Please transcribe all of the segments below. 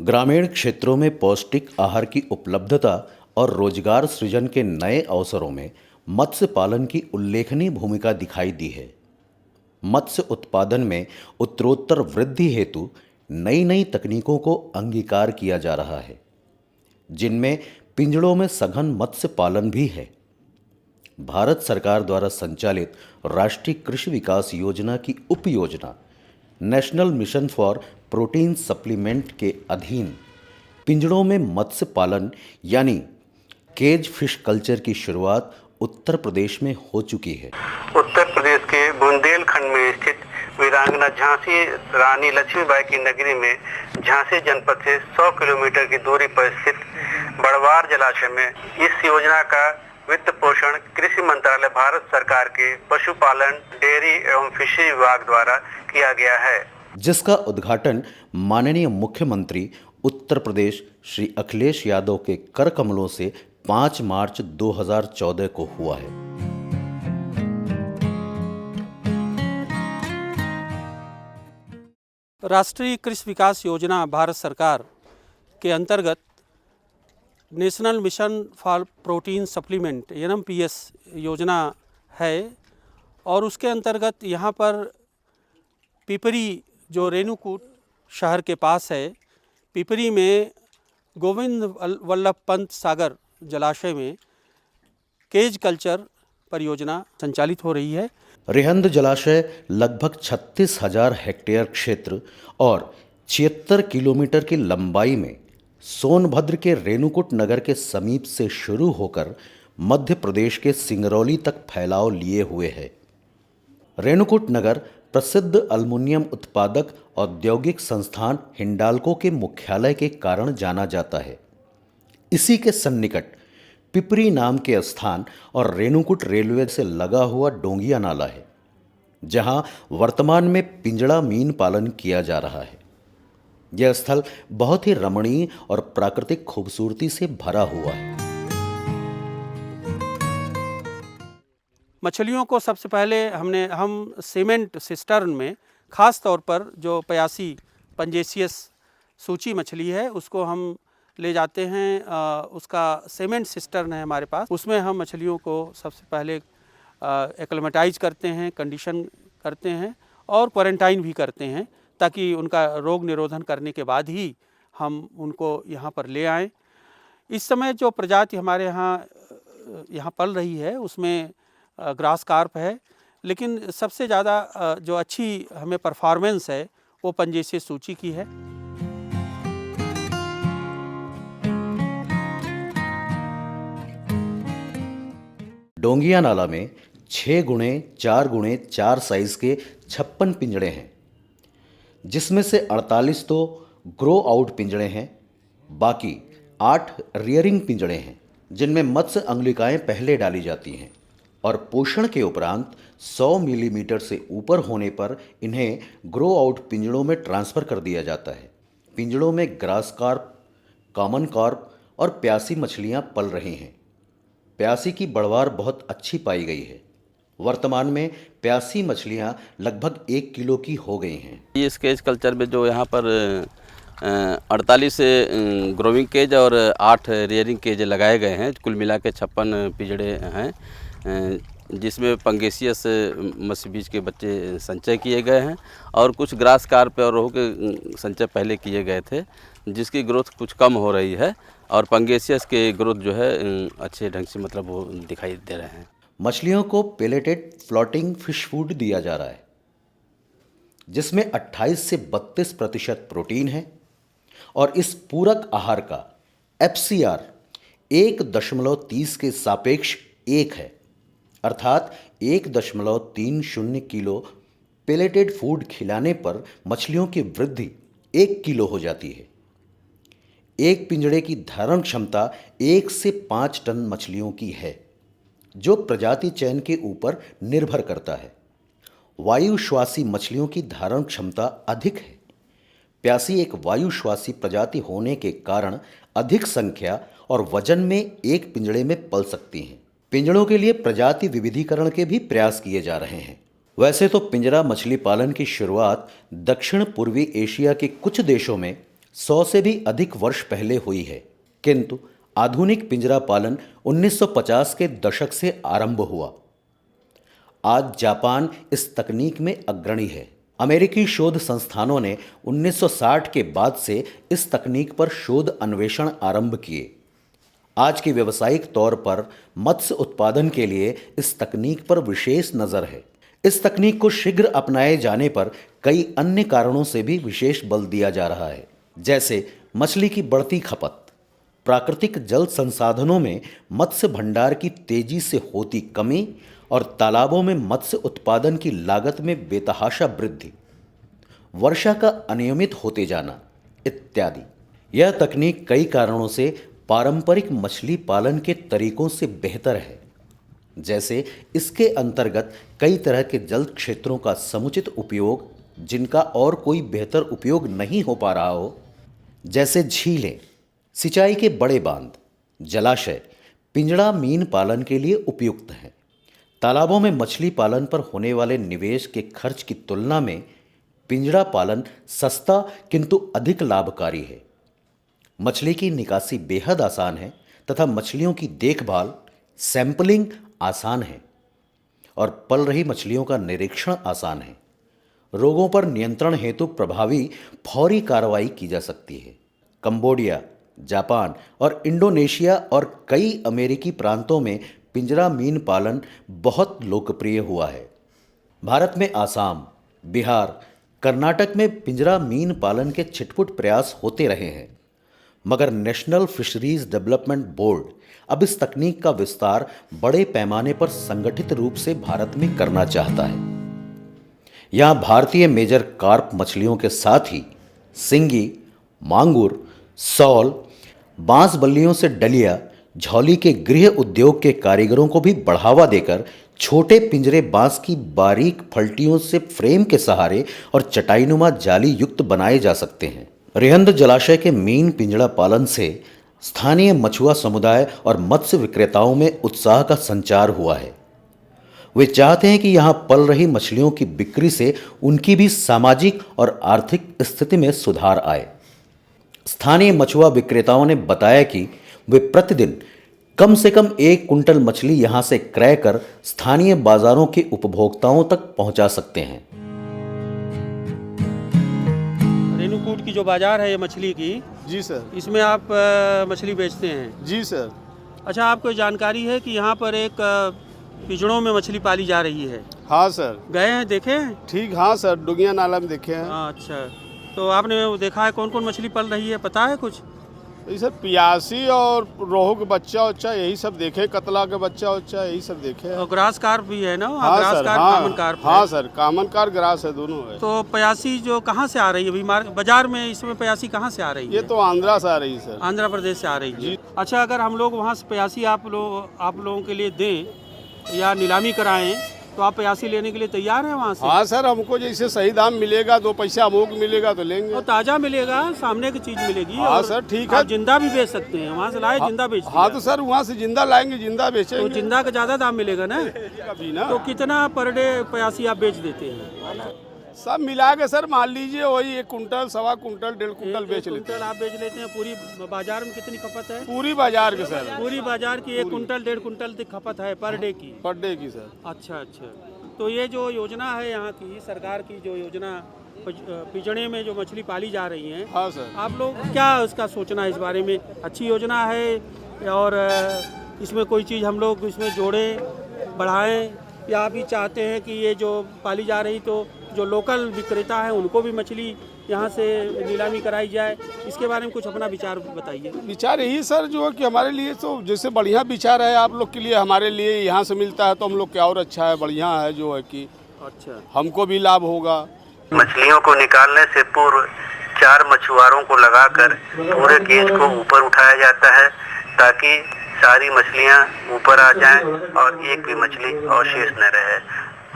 ग्रामीण क्षेत्रों में पौष्टिक आहार की उपलब्धता और रोजगार सृजन के नए अवसरों में मत्स्य पालन की उल्लेखनीय भूमिका दिखाई दी है। मत्स्य उत्पादन में उत्तरोत्तर वृद्धि हेतु नई नई तकनीकों को अंगीकार किया जा रहा है, जिनमें पिंजड़ों में सघन मत्स्य पालन भी है। भारत सरकार द्वारा संचालित राष्ट्रीय कृषि विकास योजना की उप योजना national mission for protein supplement के अधीन पिंजड़ों में मत्स्य पालन यानी केज फिश कल्चर की शुरुआत उत्तर प्रदेश में हो चुकी है। उत्तर प्रदेश के बुंदेलखंड में स्थित वीरांगना झांसी रानी लक्ष्मीबाई की नगरी में झांसी जनपद से 100 किलोमीटर की दूरी पर स्थित बड़वार जलाशय में इस योजना का वित्त पोषण कृषि मंत्रालय भारत सरकार के पशुपालन, डेयरी एवं फिशरी विभाग द्वारा किया गया है, जिसका उद्घाटन माननीय मुख्यमंत्री उत्तर प्रदेश श्री अखिलेश यादव के कर कमलों से 5 मार्च 2014 को हुआ है। राष्ट्रीय कृषि विकास योजना भारत सरकार के अंतर्गत national mission for protein supplement NMPS योजना है और उसके अंतर्गत यहाँ पर पिपरी जो रेणुकूट शहर के पास है, पिपरी में गोविंद वल्लभ पंत सागर जलाशय में केज कल्चर परियोजना संचालित हो रही है। रिहंद जलाशय लगभग 36,000 हेक्टेयर क्षेत्र और 76 किलोमीटर की लंबाई में सोनभद्र के रेणुकूट नगर के समीप से शुरू होकर मध्य प्रदेश के सिंगरौली तक फैलाव लिए हुए है। रेणुकूट नगर प्रसिद्ध अल्मुनियम उत्पादक औद्योगिक संस्थान हिंडाल्को के मुख्यालय के कारण जाना जाता है। इसी के सन्निकट पिपरी नाम के स्थान और रेणुकूट रेलवे से लगा हुआ डोंगिया नाला है, जहां वर्तमान में पिंजड़ा मीन पालन किया जा रहा है। यह स्थल बहुत ही रमणीय और प्राकृतिक खूबसूरती से भरा हुआ है। मछलियों को सबसे पहले हम सीमेंट सिस्टर्न में ख़ास तौर पर जो पयासी पंजेसियस सूची मछली है उसको हम ले जाते हैं। उसका सीमेंट सिस्टर्न है हमारे पास, उसमें हम मछलियों को सबसे पहले एक्लेमेटाइज करते हैं, कंडीशन करते हैं और क्वारंटाइन भी करते हैं, ताकि उनका रोग निरोधन करने के बाद ही हम उनको यहाँ पर ले आएँ। इस समय जो प्रजाति हमारे यहाँ पल रही है उसमें ग्रास कार्प है, लेकिन सबसे ज़्यादा जो अच्छी हमें परफॉर्मेंस है वो पंजेसियस सूची की है। डोंगिया नाला में 6 गुणे 4 गुणे 4 साइज के 56 पिंजड़े हैं, जिसमें से 48 तो ग्रो आउट पिंजड़े हैं, बाकी 8 रियरिंग पिंजड़े हैं, जिनमें मत्स्य अंगुलिकाएं पहले डाली जाती हैं और पोषण के उपरांत 100 मिलीमीटर से ऊपर होने पर इन्हें ग्रो आउट पिंजड़ों में ट्रांसफ़र कर दिया जाता है। पिंजड़ों में ग्रास कार्प, कॉमन कार्प और प्यासी मछलियां पल रही हैं। प्यासी की बढ़वार बहुत अच्छी पाई गई है। वर्तमान में प्यासी मछलियां लगभग 1 किलो की हो गई हैं। ये इस केज कल्चर में जो यहाँ पर 48 ग्रोविंग केज और 8 रियरिंग केज लगाए गए हैं, कुल मिला के 56 पिंजड़े हैं, जिसमें पंगेसियस मत्स्य बीज के बच्चे संचय किए गए हैं और कुछ ग्रास कार्प और रोहू के संचय पहले किए गए थे, जिसकी ग्रोथ कुछ कम हो रही है और पंगेसियस के ग्रोथ जो है अच्छे ढंग से मतलब वो दिखाई दे रहे हैं। मछलियों को पेलेटेड फ्लोटिंग फिश फूड दिया जा रहा है, जिसमें 28 से 32% प्रोटीन है और इस पूरक आहार का FCR 1.30 के सापेक्ष 1 है, अर्थात 1.30 किलो पेलेटेड फूड खिलाने पर मछलियों की वृद्धि 1 किलो हो जाती है। एक पिंजड़े की धारण क्षमता 1 से 5 टन मछलियों की है, जो प्रजाति चयन के ऊपर निर्भर करता है। वायुश्वासी मछलियों की धारण क्षमता अधिक है। प्यासी एक वायुश्वासी प्रजाति होने के कारण अधिक संख्या और वजन में एक पिंजड़े में पल सकती हैं। पिंजड़ों के लिए प्रजाति विविधीकरण के भी प्रयास किए जा रहे हैं। वैसे तो पिंजरा मछली पालन की शुरुआत दक्षिण पूर्वी एशिया के कुछ देशों में 100 से भी अधिक वर्ष पहले हुई है, किंतु आधुनिक पिंजरा पालन 1950 के दशक से आरंभ हुआ। आज जापान इस तकनीक में अग्रणी है। अमेरिकी शोध संस्थानों ने 1960 के बाद से इस तकनीक पर शोध अन्वेषण आरंभ किए। आज के व्यावसायिक तौर पर मत्स्य उत्पादन के लिए इस तकनीक पर विशेष नज़र है। इस तकनीक को शीघ्र अपनाए जाने पर कई अन्य कारणों से भी विशेष बल दिया जा रहा है, जैसे मछली की बढ़ती खपत, प्राकृतिक जल संसाधनों में मत्स्य भंडार की तेजी से होती कमी और तालाबों में मत्स्य उत्पादन की लागत में बेतहाशा वृद्धि, वर्षा का अनियमित होते जाना इत्यादि। यह तकनीक कई कारणों से पारंपरिक मछली पालन के तरीकों से बेहतर है, जैसे इसके अंतर्गत कई तरह के जल क्षेत्रों का समुचित उपयोग जिनका और कोई बेहतर उपयोग नहीं हो पा रहा हो, जैसे झीलें, सिंचाई के बड़े बांध, जलाशय पिंजड़ा मीन पालन के लिए उपयुक्त हैं। तालाबों में मछली पालन पर होने वाले निवेश के खर्च की तुलना में पिंजड़ा पालन सस्ता किंतु अधिक लाभकारी है। मछली की निकासी बेहद आसान है तथा मछलियों की देखभाल, सैंपलिंग आसान है और पल रही मछलियों का निरीक्षण आसान है। रोगों पर नियंत्रण हेतु प्रभावी फौरी कार्रवाई की जा सकती है। कंबोडिया, जापान और इंडोनेशिया और कई अमेरिकी प्रांतों में पिंजरा मीन पालन बहुत लोकप्रिय हुआ है। भारत में आसाम, बिहार, कर्नाटक में पिंजरा मीन पालन के छिटपुट प्रयास होते रहे हैं, मगर नेशनल फिशरीज डेवलपमेंट बोर्ड अब इस तकनीक का विस्तार बड़े पैमाने पर संगठित रूप से भारत में करना चाहता है। यहाँ भारतीय मेजर कार्प मछलियों के साथ ही सिंगी, मांगुर, सौल, बांस बल्लियों से डलिया, झौली के गृह उद्योग के कारीगरों को भी बढ़ावा देकर छोटे पिंजरे बांस की बारीक फलटियों से फ्रेम के सहारे और चटाईनुमा जाली युक्त बनाए जा सकते हैं। रिहंद जलाशय के मीन पिंजड़ा पालन से स्थानीय मछुआ समुदाय और मत्स्य विक्रेताओं में उत्साह का संचार हुआ है। वे चाहते हैं कि यहाँ पल रही मछलियों की बिक्री से उनकी भी सामाजिक और आर्थिक स्थिति में सुधार आए। स्थानीय मछुआ विक्रेताओं ने बताया कि वे प्रतिदिन कम से कम 1 कुंटल मछली यहाँ से क्रय कर स्थानीय बाजारों के उपभोक्ताओं तक पहुँचा सकते हैं। रेणुकूट की जो बाजार है ये मछली की, जी सर। इसमें आप मछली बेचते हैं? जी सर। अच्छा, आपको जानकारी है कि यहाँ पर एक पिंजड़ों में मछली पाली जा रही है? हाँ सर। गए हैं, देखे हैं? ठीक, हाँ सर, डुगिया नाला में देखे हैं। अच्छा, तो आपने वो देखा है कौन कौन मछली पल रही है, पता है कुछ? ये सर पियासी और रोहू के बच्चा उच्चा यही सब देखे, कतला के बच्चा उच्चा यही सब देखे हैं। और ग्रास कार्प भी है ना? हाँ ग्रास सर, कार्प, हाँ, कॉमन कार्प हाँ है। सर, कॉमन कार्प, ग्रास है, दोनों है। तो प्यासी जो कहाँ से आ रही है अभी बाजार में, इसमें प्यासी कहाँ से आ रही है? ये तो आंध्रा से आ रही है सर। आंध्र प्रदेश से आ रही है। अच्छा, अगर हम लोग वहाँ से प्यासी आप लोगों के लिए दें या नीलामी कराएं तो आप प्यासी लेने के लिए तैयार हैं वहाँ से? हाँ सर, हमको जैसे सही दाम मिलेगा, 2 पैसा अमोक मिलेगा तो लेंगे। और ताज़ा मिलेगा, सामने की चीज मिलेगी। हाँ सर, ठीक है। आप जिंदा भी बेच सकते हैं, वहाँ से लाए जिंदा बेच। हाँ तो सर वहाँ से जिंदा लाएंगे, जिंदा बेचेंगे। तो जिंदा का ज़्यादा दाम मिलेगा ना? अभी ना तो कितना पर डे प्यासी आप बेच देते हैं? सब मिला के सर मान लीजिए वही 1 कुंटल, 1.25 कुंटल, 1.5 कुंटल बेच लेते हैं। आप बेच लेते हैं। पूरी बाजार में कितनी खपत है? पूरी बाजार के सर, पूरी बाजार की 1 कुंटल 1.5 कुंटल तक खपत है पर डे की? पर डे की सर। अच्छा अच्छा। तो ये जो योजना है यहाँ की सरकार की, जो योजना पिंजड़े में जो मछली पाली जा रही है, हाँ सर, आप लोग क्या उसका सोचना है इस बारे में? अच्छी योजना है और इसमें कोई चीज़ हम लोग इसमें जोड़ें, बढ़ाएं, या आप ही चाहते हैं कि ये जो पाली जा रही तो जो लोकल विक्रेता हैं उनको भी मछली यहाँ से नीलामी कराई जाए? इसके बारे में कुछ अपना विचार बताइए। विचार यही सर जो है कि हमारे लिए तो जैसे बढ़िया विचार है आप लोग के लिए, हमारे लिए यहाँ से मिलता है तो हम लोग क्या और अच्छा है, बढ़िया है जो है कि अच्छा हमको भी लाभ होगा। मछलियों को निकालने से पूर्व 4 मछुआरों को लगाकर पूरे केज को ऊपर उठाया जाता है ताकि सारी मछलियाँ ऊपर आ जाएं और एक भी मछली अवशेष न रहे।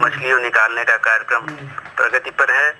मछलियों निकालने का कार्यक्रम प्रगति पर है।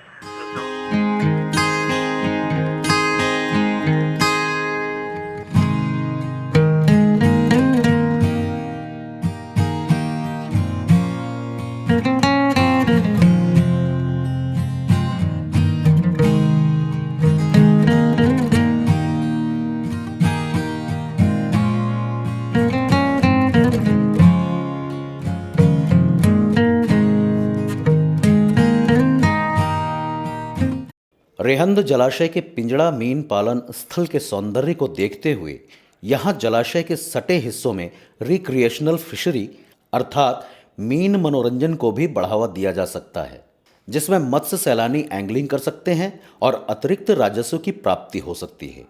रेहंद जलाशय के पिंजड़ा मीन पालन स्थल के सौंदर्य को देखते हुए यहाँ जलाशय के सटे हिस्सों में रिक्रिएशनल फिशरी अर्थात मीन मनोरंजन को भी बढ़ावा दिया जा सकता है, जिसमें मत्स्य सैलानी एंगलिंग कर सकते हैं और अतिरिक्त राजस्व की प्राप्ति हो सकती है।